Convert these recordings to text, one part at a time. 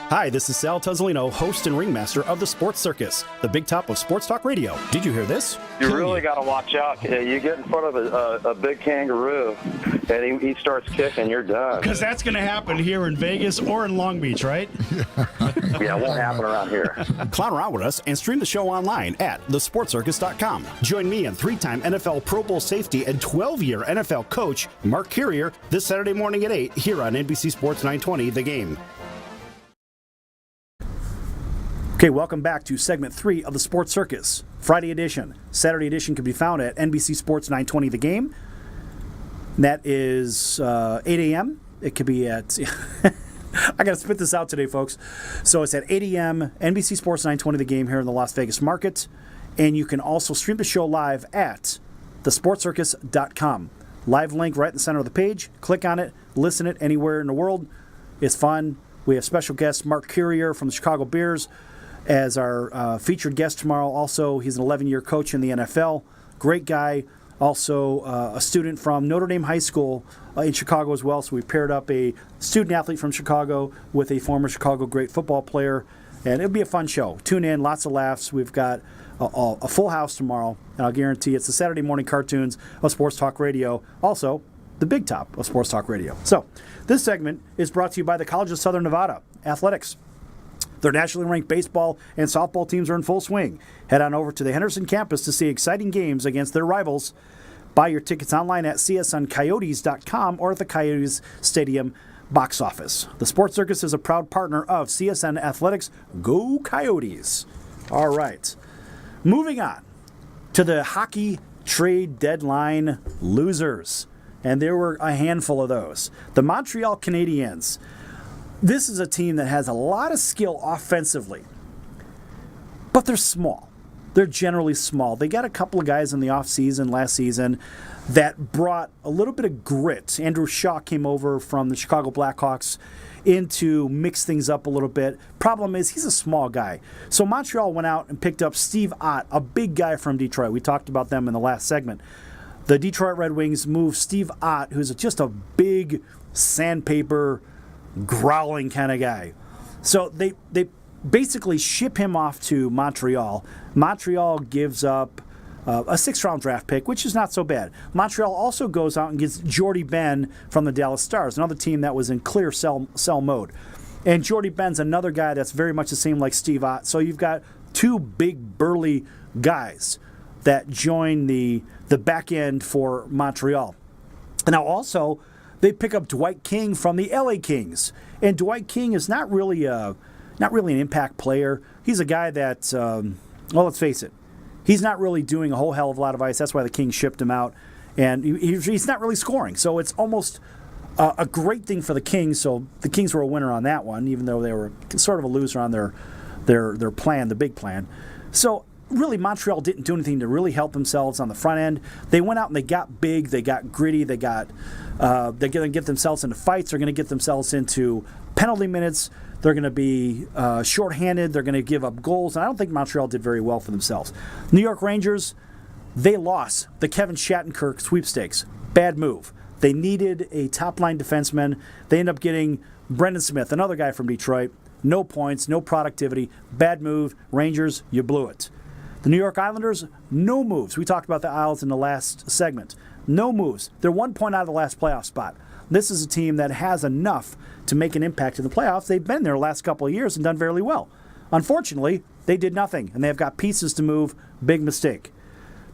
Hi, this is Sal Tuzzolino, host and ringmaster of the Sports Circus, the big top of sports talk radio. Did you hear this? You really got to watch out. You get in front of a big kangaroo, and he starts kicking, you're done. Because that's going to happen here in Vegas or in Long Beach, right? Yeah, it won't happen around here. Clown around with us and stream the show online at thesportcircus.com. Join me and three-time NFL Pro Bowl safety and 12-year NFL coach Mark Carrier this Saturday morning at 8 here on NBC Sports 920, The Game. Okay, welcome back to segment 3 of the Sports Circus. Friday edition. Saturday edition can be found at NBC Sports 920 The Game. And that is 8 a.m. It could be at... I got to spit this out today, folks. So it's at 8 a.m. NBC Sports 920 The Game here in the Las Vegas market. And you can also stream the show live at thesportcircus.com. Live link right in the center of the page. Click on it. Listen it anywhere in the world. It's fun. We have special guest Mark Carrier from the Chicago Bears as our featured guest tomorrow. Also, he's an 11-year coach in the NFL. Great guy. Also, a student from Notre Dame High School in Chicago as well. So we paired up a student-athlete from Chicago with a former Chicago great football player. And it'll be a fun show. Tune in, lots of laughs. We've got a full house tomorrow. And I'll guarantee it's the Saturday morning cartoons of Sports Talk Radio. Also, the big top of Sports Talk Radio. So, this segment is brought to you by the College of Southern Nevada Athletics. Their nationally ranked baseball and softball teams are in full swing. Head on over to the Henderson campus to see exciting games against their rivals. Buy your tickets online at csncoyotes.com or at the Coyotes Stadium box office. The Sports Circus is a proud partner of CSN Athletics. Go Coyotes! All right. Moving on to the hockey trade deadline losers. And there were a handful of those. The Montreal Canadiens. This is a team that has a lot of skill offensively, but they're small. They're generally small. They got a couple of guys in the offseason last season that brought a little bit of grit. Andrew Shaw came over from the Chicago Blackhawks in to mix things up a little bit. Problem is, he's a small guy. So Montreal went out and picked up Steve Ott, a big guy from Detroit. We talked about them in the last segment. The Detroit Red Wings moved Steve Ott, who's just a big sandpaper growling kind of guy. So they basically ship him off to Montreal. Montreal gives up a 6th-round draft pick, which is not so bad. Montreal also goes out and gets Jordy Ben from the Dallas Stars, another team that was in clear sell mode. And Jordy Ben's another guy that's very much the same like Steve Ott. So you've got two big, burly guys that join the back end for Montreal. Now also, they pick up Dwight King from the LA Kings. And Dwight King is not really an impact player. He's a guy that, well, let's face it, he's not really doing a whole hell of a lot of ice. That's why the Kings shipped him out. And he's not really scoring. So it's almost a great thing for the Kings. So the Kings were a winner on that one, even though they were sort of a loser on their plan, the big plan. So really, Montreal didn't do anything to really help themselves on the front end. They went out and they got big, they got gritty, they're going to get themselves into fights, they're going to get themselves into penalty minutes, they're going to be shorthanded, they're going to give up goals, and I don't think Montreal did very well for themselves. New York Rangers, they lost the Kevin Shattenkirk sweepstakes. Bad move. They needed a top-line defenseman. They end up getting Brendan Smith, another guy from Detroit. No points, no productivity. Bad move. Rangers, you blew it. The New York Islanders, no moves. We talked about the Isles in the last segment. No moves. They're 1 point out of the last playoff spot. This is a team that has enough to make an impact in the playoffs. They've been there the last couple of years and done fairly well. Unfortunately, they did nothing, and they've got pieces to move. Big mistake.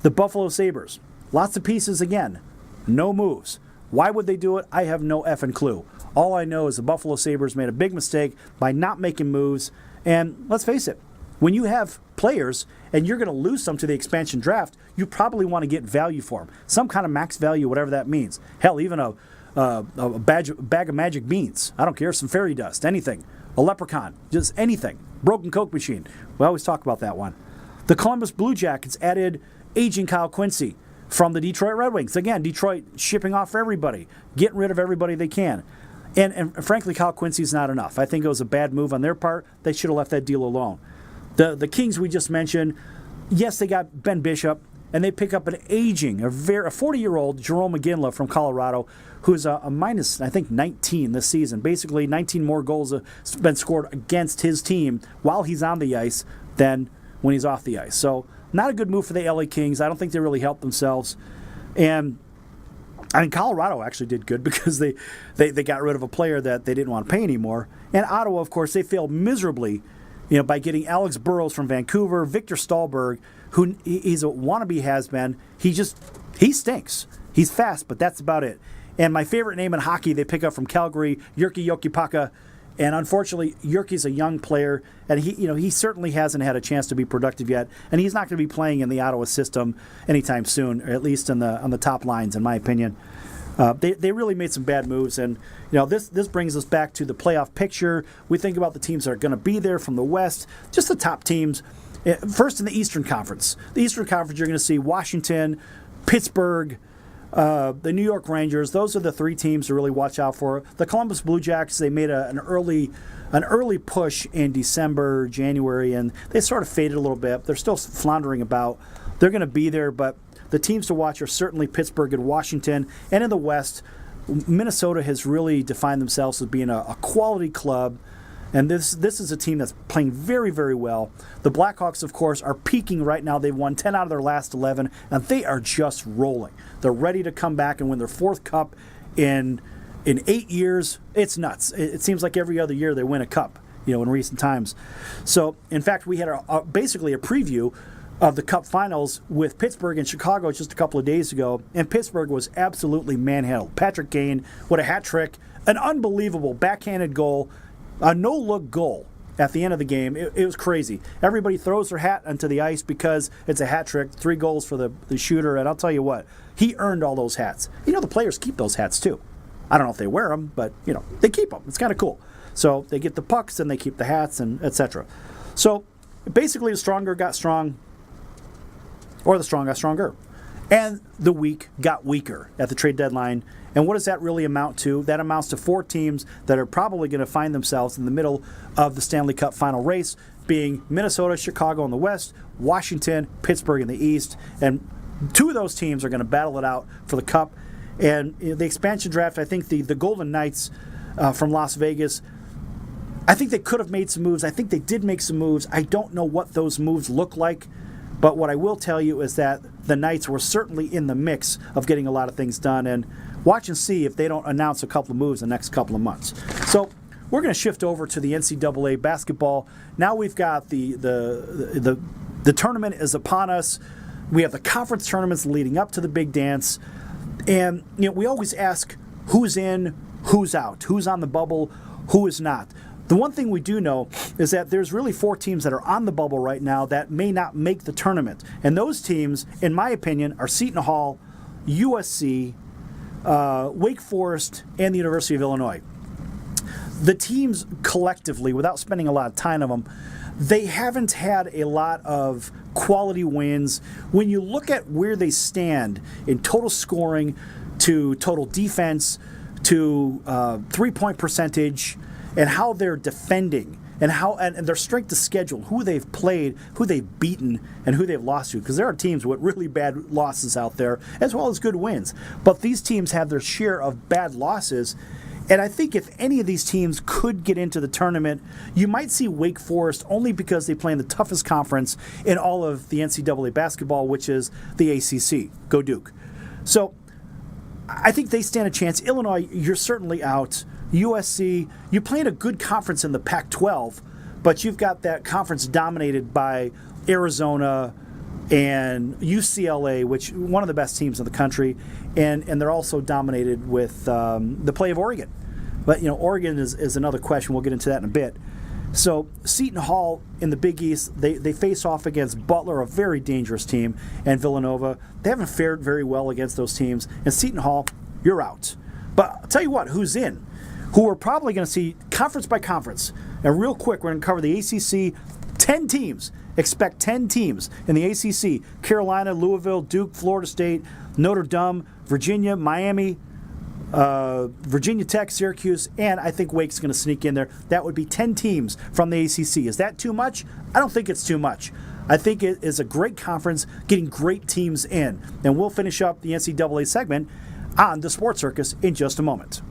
The Buffalo Sabres, lots of pieces again. No moves. Why would they do it? I have no effing clue. All I know is the Buffalo Sabres made a big mistake by not making moves. And let's face it, when you have players and you're going to lose some to the expansion draft, you probably want to get value for them. Some kind of max value, whatever that means. Hell, even a bag of magic beans. I don't care, some fairy dust, anything. A leprechaun, just anything. Broken Coke machine. We always talk about that one. The Columbus Blue Jackets added aging Kyle Quincy from the Detroit Red Wings. Again, Detroit shipping off everybody, getting rid of everybody they can. And frankly, Kyle Quincy's not enough. I think it was a bad move on their part. They should have left that deal alone. The Kings we just mentioned, yes, they got Ben Bishop. and they pick up an aging, a 40-year-old Jerome McGinley from Colorado, who's a minus, I think, 19 this season. Basically, 19 more goals have been scored against his team while he's on the ice than when he's off the ice. So not a good move for the LA Kings. I don't think they really helped themselves. And I mean, Colorado actually did good because they got rid of a player that they didn't want to pay anymore. And Ottawa, of course, they failed miserably, by getting Alex Burrows from Vancouver, Victor Stahlberg, who he's a wannabe has-been. He stinks. He's fast, but that's about it. And my favorite name in hockey they pick up from Calgary, Jyrki Jokipaka. And unfortunately, Jyrki's a young player, and he certainly hasn't had a chance to be productive yet. And he's not going to be playing in the Ottawa system anytime soon, or at least on the top lines, in my opinion. They really made some bad moves, and this brings us back to the playoff picture. We think about the teams that are going to be there from the West, just the top teams. First in the Eastern Conference. The Eastern Conference, you're going to see Washington, Pittsburgh, the New York Rangers. Those are the three teams to really watch out for. The Columbus Blue Jackets, they made an early push in December, January, and they sort of faded a little bit. They're still floundering about. They're going to be there, but the teams to watch are certainly Pittsburgh and Washington. And in the West, Minnesota has really defined themselves as being a quality club. And this is a team that's playing very, very well. The Blackhawks, of course, are peaking right now. They've won 10 out of their last 11, and they are just rolling. They're ready to come back and win their fourth cup in 8 years. It's nuts. It seems like every other year they win a cup, in recent times. So, in fact, we had basically a preview of the Cup Finals with Pittsburgh and Chicago just a couple of days ago, and Pittsburgh was absolutely manhandled. Patrick Kane, what a hat trick, an unbelievable backhanded goal, a no-look goal at the end of the game. It was crazy. Everybody throws their hat onto the ice because it's a hat trick, 3 goals for the shooter, and I'll tell you what, he earned all those hats. The players keep those hats too. I don't know if they wear them, but, they keep them. It's kind of cool. So they get the pucks and they keep the hats and etc. So basically the stronger got strong, or the strong got stronger. And the weak got weaker at the trade deadline. And what does that really amount to? That amounts to 4 teams that are probably going to find themselves in the middle of the Stanley Cup final race, being Minnesota, Chicago in the West, Washington, Pittsburgh in the East. And 2 of those teams are going to battle it out for the Cup. And the expansion draft, I think the Golden Knights from Las Vegas, I think they could have made some moves. I think they did make some moves. I don't know what those moves look like. But what I will tell you is that the Knights were certainly in the mix of getting a lot of things done. And watch and see if they don't announce a couple of moves in the next couple of months. So we're going to shift over to the NCAA basketball. Now we've got the tournament is upon us. We have the conference tournaments leading up to the big dance. And we always ask who's in, who's out, who's on the bubble, who is not. The one thing we do know is that there's really 4 teams that are on the bubble right now that may not make the tournament. And those teams, in my opinion, are Seton Hall, USC, Wake Forest, and the University of Illinois. The teams collectively, without spending a lot of time on them, they haven't had a lot of quality wins. When you look at where they stand in total scoring, to total defense, to three-point percentage, and how they're defending, and their strength of schedule, who they've played, who they've beaten, and who they've lost to. Because there are teams with really bad losses out there, as well as good wins. But these teams have their share of bad losses. And I think if any of these teams could get into the tournament, you might see Wake Forest only because they play in the toughest conference in all of the NCAA basketball, which is the ACC. Go Duke. So I think they stand a chance. Illinois, you're certainly out. USC, you play in a good conference in the Pac-12, but you've got that conference dominated by Arizona and UCLA, which one of the best teams in the country, and they're also dominated with the play of Oregon. But Oregon is another question. We'll get into that in a bit. So Seton Hall in the Big East, they face off against Butler, a very dangerous team, and Villanova. They haven't fared very well against those teams. And Seton Hall, you're out. But I'll tell you what, who's in? Who we're probably going to see conference by conference. And real quick, we're going to cover the ACC. 10 teams. Expect 10 teams in the ACC. Carolina, Louisville, Duke, Florida State, Notre Dame, Virginia, Miami, Virginia Tech, Syracuse, and I think Wake's going to sneak in there. That would be 10 teams from the ACC. Is that too much? I don't think it's too much. I think it is a great conference, getting great teams in. And we'll finish up the NCAA segment on the Sports Circus in just a moment.